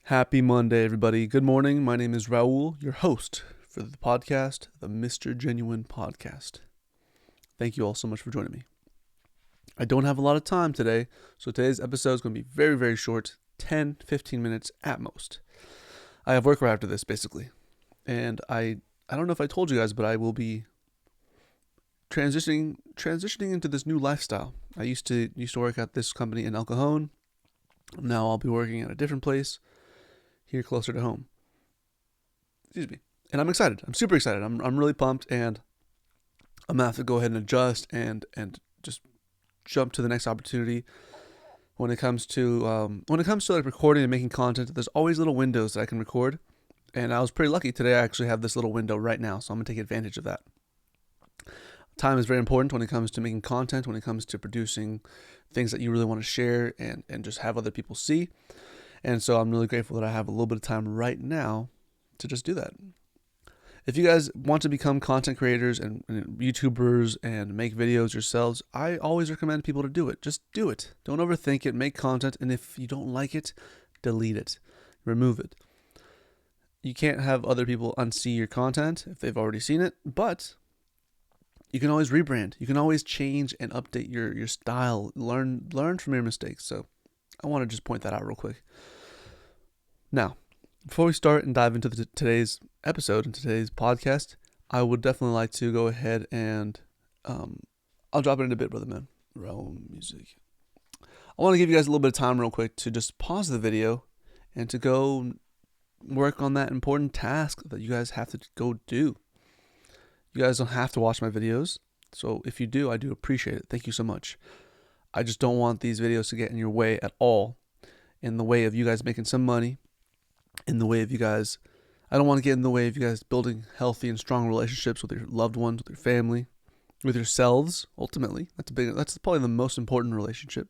Happy Monday, everybody. Good morning. My name is Raul, your host for the podcast, the Mr. Genuine Podcast. Thank you all so much for joining me. I don't have a lot of time today, so today's episode is going to be very, very short, 10, 15 minutes at most. I have work right after this, basically. And I don't know if I told you guys, but I will be transitioning into this new lifestyle. I used to work at this company in El Cajon. Now I'll be working at a different place here closer to home. Excuse me. And I'm excited. I'm super excited. I'm really pumped, and I'm gonna have to go ahead and adjust and just jump to the next opportunity. When it comes to like recording and making content, there's always little windows that I can record, and I was pretty lucky today. I actually have this little window right now, so I'm gonna take advantage of that. Time is very important when it comes to making content, when it comes to producing things that you really want to share and just have other people see. And so I'm really grateful that I have a little bit of time right now to just do that. If you guys want to become content creators and YouTubers and make videos yourselves, I always recommend people to do it. Just do it. Don't overthink it. Make content. And if you don't like it, delete it. Remove it. You can't have other people unsee your content if they've already seen it, but you can always rebrand. You can always change and update your style. Learn from your mistakes. So I want to just point that out real quick. Now, before we start and dive into today's episode and today's podcast, I would definitely like to go ahead and I'll drop it in a bit, brother man. Realm music. I want to give you guys a little bit of time real quick to just pause the video and to go work on that important task that you guys have to go do. You guys don't have to watch my videos, so if you do, I do appreciate it. Thank you so much. I just don't want these videos to get in your way at all, in the way of you guys making some money, in the way of you guys. I don't want to get in the way of you guys building healthy and strong relationships with your loved ones, with your family, with yourselves. Ultimately, that's probably the most important relationship.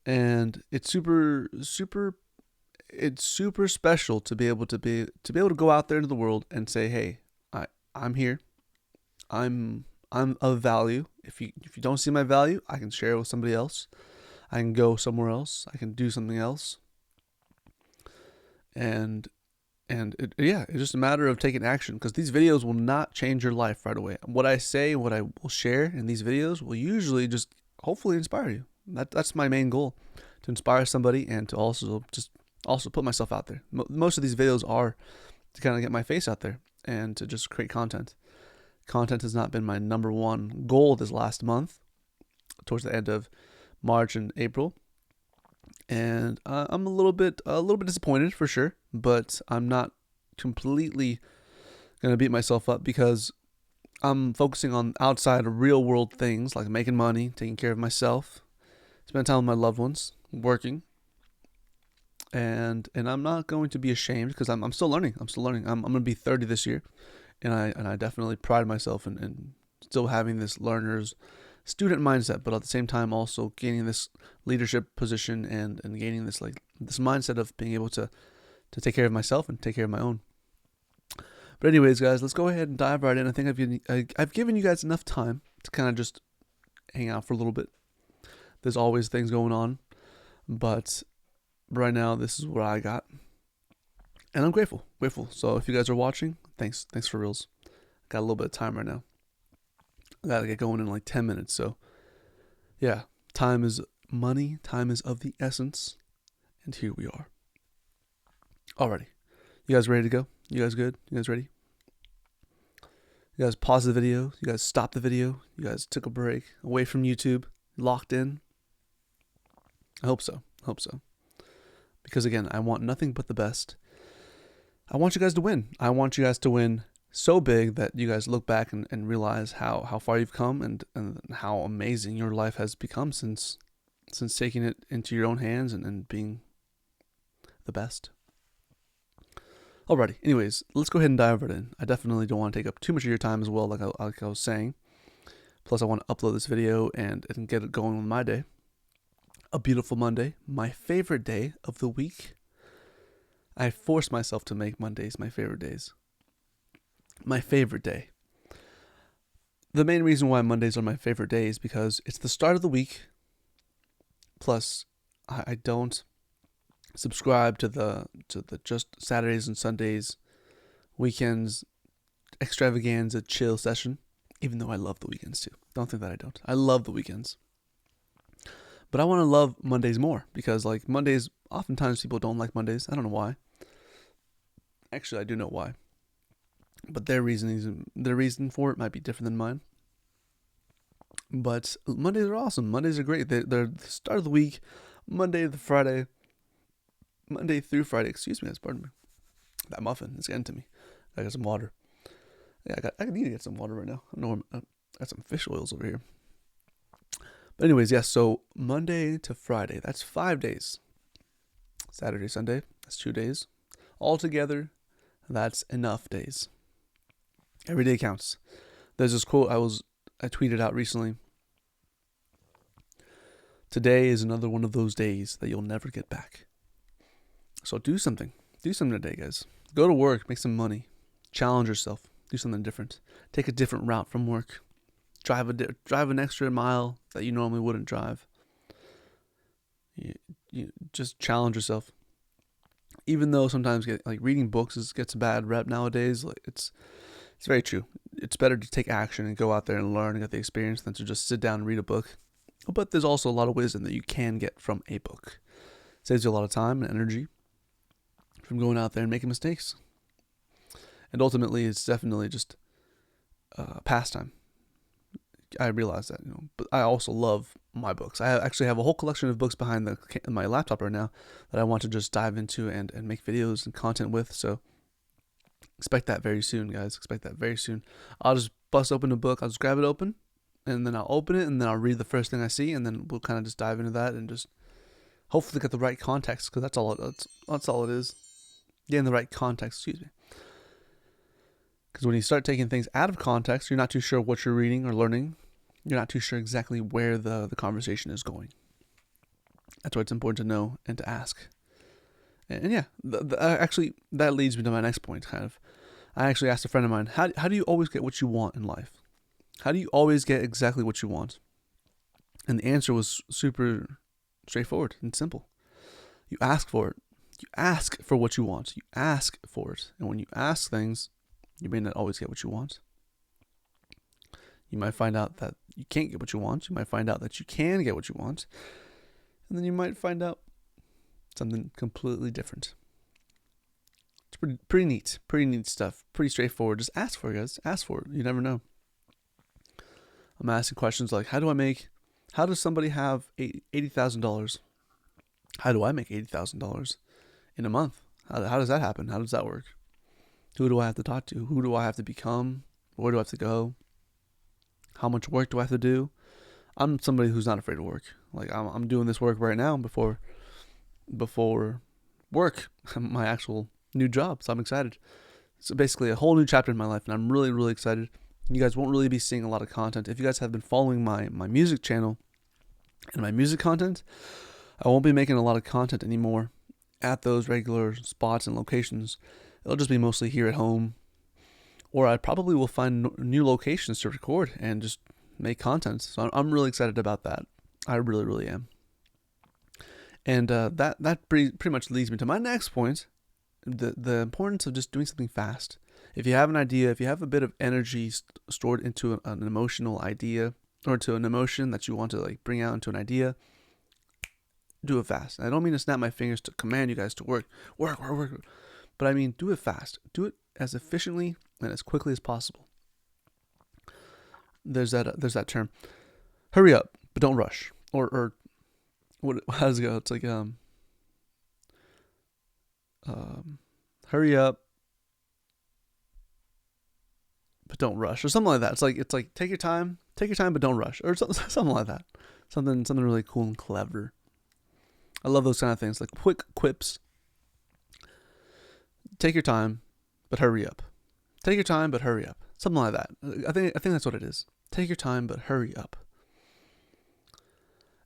And it's super special to be able to go out there into the world and say, hey, I'm here. I'm of value. If you don't see my value, I can share it with somebody else. I can go somewhere else. I can do something else. And it's just a matter of taking action, because these videos will not change your life right away. What I say, what I will share in these videos will usually just hopefully inspire you. That's my main goal, to inspire somebody and to also put myself out there. Most of these videos are to kind of get my face out there and to just create content. Content has not been my number one goal this last month, towards the end of March and April. And I'm a little bit disappointed for sure, but I'm not completely gonna beat myself up, because I'm focusing on outside of real world things like making money, taking care of myself, spending time with my loved ones, working, and I'm not going to be ashamed, because I'm still learning. I'm gonna be 30 this year, and I definitely pride myself in still having this learner's student mindset, but at the same time also gaining this leadership position and gaining this mindset of being able to take care of myself and take care of my own. But anyways, guys, let's go ahead and dive right in. I think I've given you guys enough time to kind of just hang out for a little bit. There's always things going on, but right now this is what I got, and I'm grateful. So if you guys are watching, thanks for reals. Got a little bit of time right now. I gotta get going in like 10 minutes. So yeah, time is money. Time is of the essence. And here we are. Alrighty. You guys ready to go? You guys good? You guys ready? You guys pause the video. You guys stop the video. You guys took a break away from YouTube. Locked in. I hope so. Because again, I want nothing but the best. I want you guys to win. I want you guys to win so big that you guys look back and realize how far you've come and how amazing your life has become since taking it into your own hands and being the best. Alrighty, anyways, let's go ahead and dive right in. I definitely don't want to take up too much of your time as well, like I was saying. Plus, I want to upload this video and get it going on my day. A beautiful Monday, my favorite day of the week. I force myself to make Mondays my favorite days. My favorite day. The main reason why Mondays are my favorite day is because it's the start of the week. Plus, I don't subscribe to the just Saturdays and Sundays, weekends, extravaganza, chill session. Even though I love the weekends too. Don't think that I don't. I love the weekends. But I want to love Mondays more because like Mondays, oftentimes people don't like Mondays. I don't know why. Actually, I do know why. But their reason for it might be different than mine. But Mondays are awesome. Mondays are great. They're the start of the week, Monday through Friday. Excuse me, guys, pardon me. That muffin is getting to me. I got some water. Yeah, I need to get some water right now. I know I got some fish oils over here. But anyways, yes. So Monday to Friday, that's 5 days. Saturday, Sunday, that's 2 days. Altogether, that's enough days. Every day counts. There's this quote I tweeted out recently. Today is another one of those days that you'll never get back. So do something. Do something today, guys. Go to work, make some money. Challenge yourself. Do something different. Take a different route from work. Drive an extra mile that you normally wouldn't drive. You just challenge yourself. Even though sometimes reading books gets a bad rep nowadays, it's very true. It's better to take action and go out there and learn and get the experience than to just sit down and read a book. But there's also a lot of wisdom that you can get from a book. It saves you a lot of time and energy from going out there and making mistakes. And ultimately, it's definitely just pastime. I realize that, but I also love my books. I actually have a whole collection of books behind my laptop right now that I want to just dive into and make videos and content with. So expect that very soon, guys. Expect that very soon. I'll just bust open a book. I'll just grab it open, and then I'll open it, and then I'll read the first thing I see, and then we'll kind of just dive into that and just hopefully get the right context, because that's all it is. Getting the right context, excuse me. Because when you start taking things out of context, you're not too sure what you're reading or learning. You're not too sure exactly where the conversation is going. That's why it's important to know and to ask. And yeah, actually, that leads me to my next point, kind of. I actually asked a friend of mine, how do you always get what you want in life? How do you always get exactly what you want? And the answer was super straightforward and simple. You ask for it. You ask for what you want. You ask for it. And when you ask things, you may not always get what you want. You might find out that you can't get what you want. You might find out that you can get what you want. And then you might find out something completely different. It's pretty neat. Pretty neat stuff. Pretty straightforward. Just ask for it, guys. Ask for it. You never know. I'm asking questions like, how does somebody have $80,000? How do I make $80,000 in a month? How does that happen? How does that work? Who do I have to talk to? Who do I have to become? Where do I have to go? How much work do I have to do? I'm somebody who's not afraid of work. Like I'm doing this work right now before work, my actual new job. So I'm excited. So basically a whole new chapter in my life, and I'm really, really excited. You guys won't really be seeing a lot of content. If you guys have been following my music channel and my music content, I won't be making a lot of content anymore at those regular spots and locations. It'll just be mostly here at home, or I probably will find new locations to record and just make content. So I'm really excited about that. I really, really am. And that pretty much leads me to my next point, the importance of just doing something fast. If you have an idea, if you have a bit of energy stored into an emotional idea, or to an emotion that you want to bring out into an idea, do it fast. I don't mean to snap my fingers to command you guys to work. But I mean, do it fast. Do it as efficiently and as quickly as possible. There's that term. Hurry up, but don't rush. Or what? How does it go? It's like hurry up, but don't rush, or something like that. It's like take your time, but don't rush, or something like that. Something really cool and clever. I love those kind of things, like quick quips. Take your time, but hurry up. Take your time, but hurry up. Something like that. I think that's what it is. Take your time, but hurry up.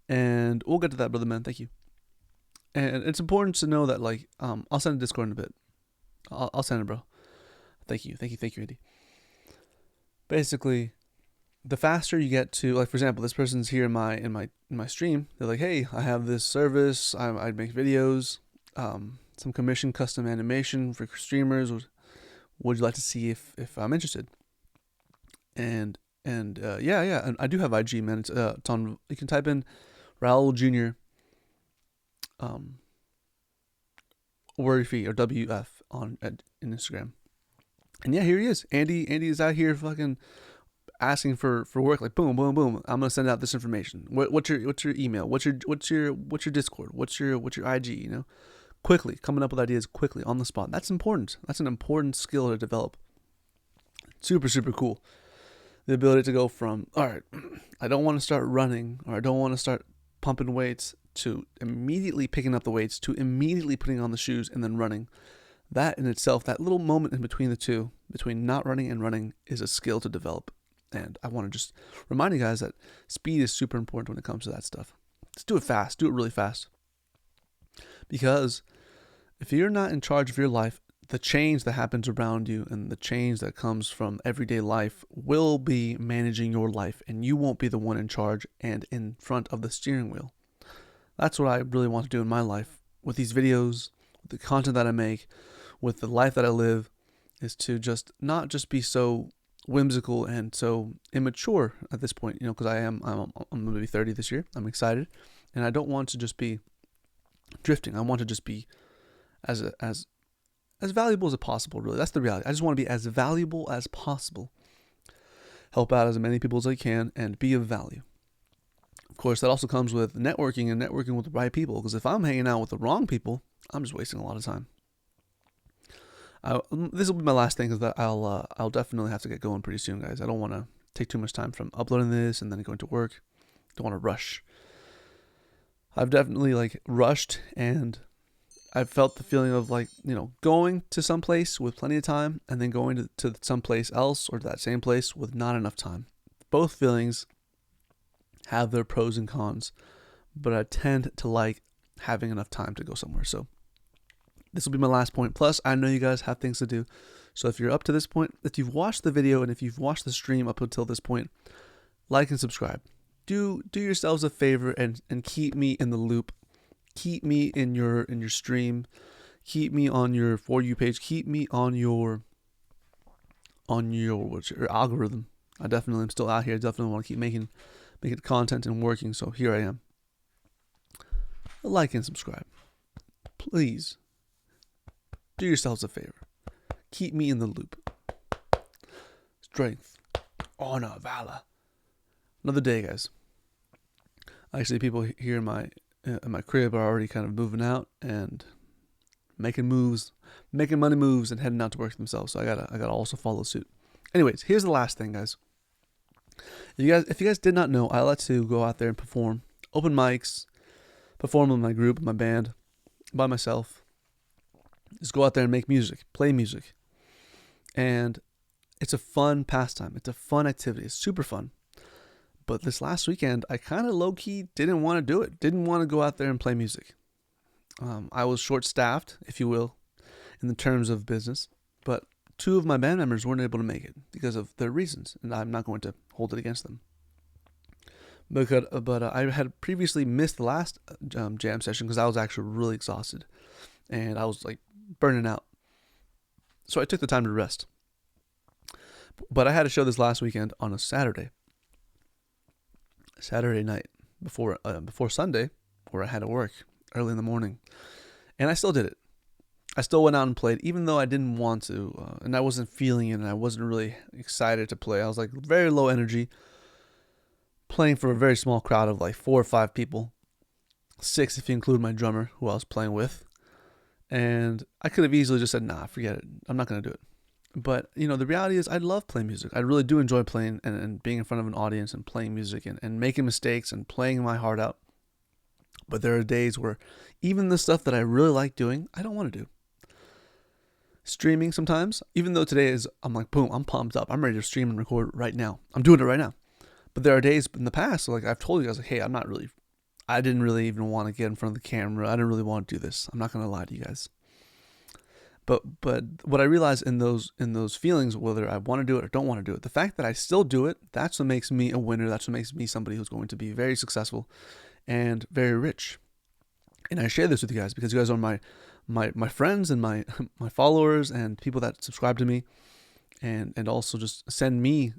And we'll get to that, brother man. Thank you. And it's important to know that, I'll send a Discord in a bit. I'll send it, bro. Thank you, Andy. Basically, the faster you get to, for example, this person's here in my stream. They're like, hey, I have this service. I make videos. some commission custom animation for streamers. Would you like to see if I'm interested? And yeah, and I do have IG, man. It's on. You can type in Raul Jr. Worry Free or WF in Instagram. And yeah, here he is. Andy is out here fucking asking for work. Like boom, boom, boom. I'm gonna send out this information. What's your email? What's your Discord? What's your IG? You know, quickly coming up with ideas quickly on the spot. That's important. That's an important skill to develop. Super super cool. The ability to go from, all right, I don't want to start running, or I don't want to start pumping weights, to immediately picking up the weights, to immediately putting on the shoes and then running. That in itself, that little moment in between the two, between not running and running, is a skill to develop. And I want to just remind you guys that speed is super important when it comes to that stuff. Just do it fast. Do it really fast. Because if you're not in charge of your life, the change that happens around you and the change that comes from everyday life will be managing your life, and you won't be the one in charge and in front of the steering wheel. That's what I really want to do in my life with these videos, with the content that I make, with the life that I live, is to just not just be so whimsical and so immature at this point, because I'm going to be 30 this year. I'm excited, and I don't want to just be drifting. I want to just be as valuable as possible, really. That's the reality. I just want to be as valuable as possible. Help out as many people as I can and be of value. Of course, that also comes with networking and networking with the right people. Because if I'm hanging out with the wrong people, I'm just wasting a lot of time. This will be my last thing, because I'll definitely have to get going pretty soon, guys. I don't want to take too much time from uploading this and then going to work. Don't want to rush. I've definitely rushed, and I've felt the feeling of going to some place with plenty of time and then going to some place else or to that same place with not enough time. Both feelings have their pros and cons, but I tend to like having enough time to go somewhere. So this will be my last point. Plus, I know you guys have things to do. So if you're up to this point, if you've watched the video and if you've watched the stream up until this point, like and subscribe. Do yourselves a favor and keep me in the loop. Keep me in your stream. Keep me on your For You page. Keep me on your algorithm. I definitely am still out here. I definitely want to keep making content and working. So here I am. Like and subscribe. Please do yourselves a favor. Keep me in the loop. Strength, honor, valor. Another day, guys. Actually, people here in my crib are already kind of moving out and making money moves and heading out to work themselves. So I gotta also follow suit. Anyways, here's the last thing, guys. If you guys did not know, I like to go out there and perform open mics, perform with my group, my band, by myself. Just go out there and make music, play music, and it's a fun pastime. It's a fun activity. It's super fun. But this last weekend, I kind of low-key didn't want to do it. Didn't want to go out there and play music. I was short-staffed, if you will, in the terms of business. But 2 of my band members weren't able to make it because of their reasons. And I'm not going to hold it against them. But I had previously missed the last jam session because I was actually really exhausted. And I was burning out. So I took the time to rest. But I had a show this last weekend on a Saturday night before Sunday, where I had to work early in the morning, and I still did it. I still went out and played, even though I didn't want to, and I wasn't feeling it, and I wasn't really excited to play. I was very low energy, playing for a very small crowd of 4 or 5 people, 6 if you include my drummer, who I was playing with, and I could have easily just said, nah, forget it, I'm not gonna do it. But, the reality is I love playing music. I really do enjoy playing and being in front of an audience and playing music and making mistakes and playing my heart out. But there are days where even the stuff that I really like doing, I don't want to do. Streaming sometimes, even though today I'm boom, I'm pumped up. I'm ready to stream and record right now. I'm doing it right now. But there are days in the past, I've told you guys, hey, I didn't really even want to get in front of the camera. I didn't really want to do this. I'm not going to lie to you guys. But what I realize in those feelings, whether I want to do it or don't want to do it, the fact that I still do it, that's what makes me a winner. That's what makes me somebody who's going to be very successful and very rich. And I share this with you guys because you guys are my friends and my my followers and people that subscribe to me, and also just send me,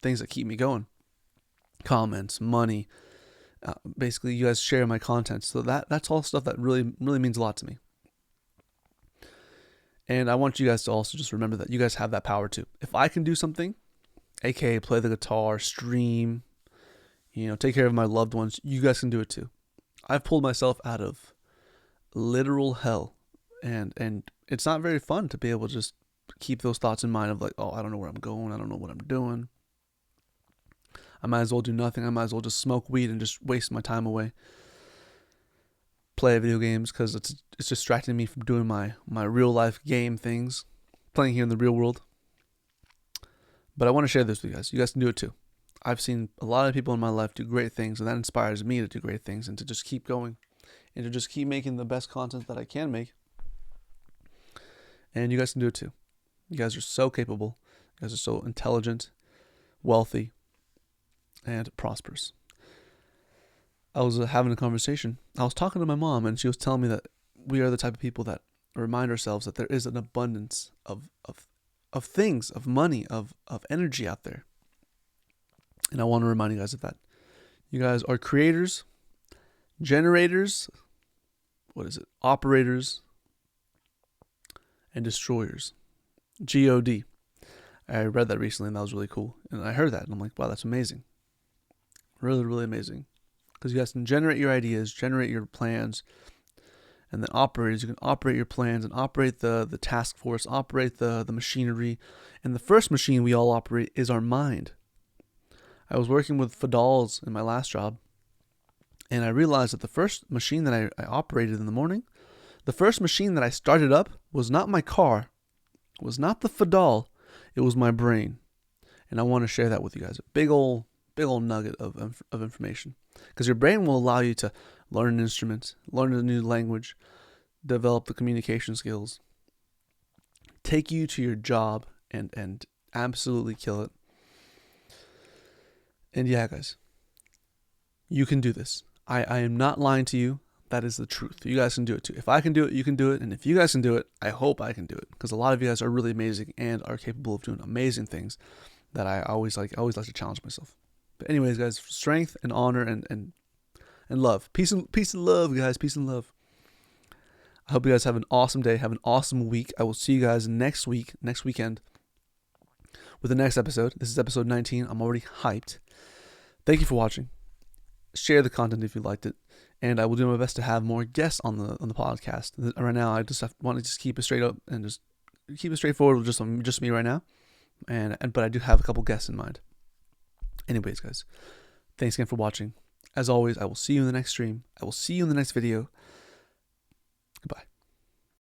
things that keep me going, comments, money. Basically, you guys share my content, so that's all stuff that really really means a lot to me. And I want you guys to also just remember that you guys have that power too. If I can do something, aka play the guitar, stream, take care of my loved ones, you guys can do it too. I've pulled myself out of literal hell, and it's not very fun to be able to just keep those thoughts in mind of like, oh, I don't know where I'm going, I don't know what I'm doing. I might as well do nothing. I might as well just smoke weed and just waste my time away. Play video games because it's distracting me from doing my real life game things, playing here in the real world. But I want to share this with you guys. You guys can do it too. I've seen a lot of people in my life do great things, and that inspires me to do great things and to just keep going and to just keep making the best content that I can make. And you guys can do it too. You guys are so capable. You guys are so intelligent, wealthy, and prosperous. I was having a conversation. I was talking to my mom, and she was telling me that we are the type of people that remind ourselves that there is an abundance of things, of money, of energy out there. And I want to remind you guys of that. You guys are creators, generators, operators, and destroyers. G-O-D. I read that recently, and that was really cool. And I heard that, and I'm like, wow, that's amazing. Really, really amazing. Because you guys can generate your ideas, generate your plans, and then operators, you can operate your plans and operate the task force, operate the machinery. And the first machine we all operate is our mind. I was working with Fadals in my last job, and I realized that the first machine that I operated in the morning, the first machine that I started up was not my car, was not the Fadal, it was my brain. And I want to share that with you guys. A big old nugget of information. Because your brain will allow you to learn an instrument, learn a new language, develop the communication skills, take you to your job, and absolutely kill it. And yeah, guys, you can do this. I am not lying to you. That is the truth. You guys can do it too. If I can do it, you can do it. And if you guys can do it, I hope I can do it. Because a lot of you guys are really amazing and are capable of doing amazing things that I always like to challenge myself. But anyways, guys, strength and honor and love. Peace and love, guys. Peace and love. I hope you guys have an awesome day. Have an awesome week. I will see you guys next weekend, with the next episode. This is episode 19. I'm already hyped. Thank you for watching. Share the content if you liked it, and I will do my best to have more guests on the podcast. Right now, I just want to just keep it straight up and just keep it straightforward with just me right now, but I do have a couple guests in mind. Anyways, guys, thanks again for watching. As always, I will see you in the next stream. I will see you in the next video.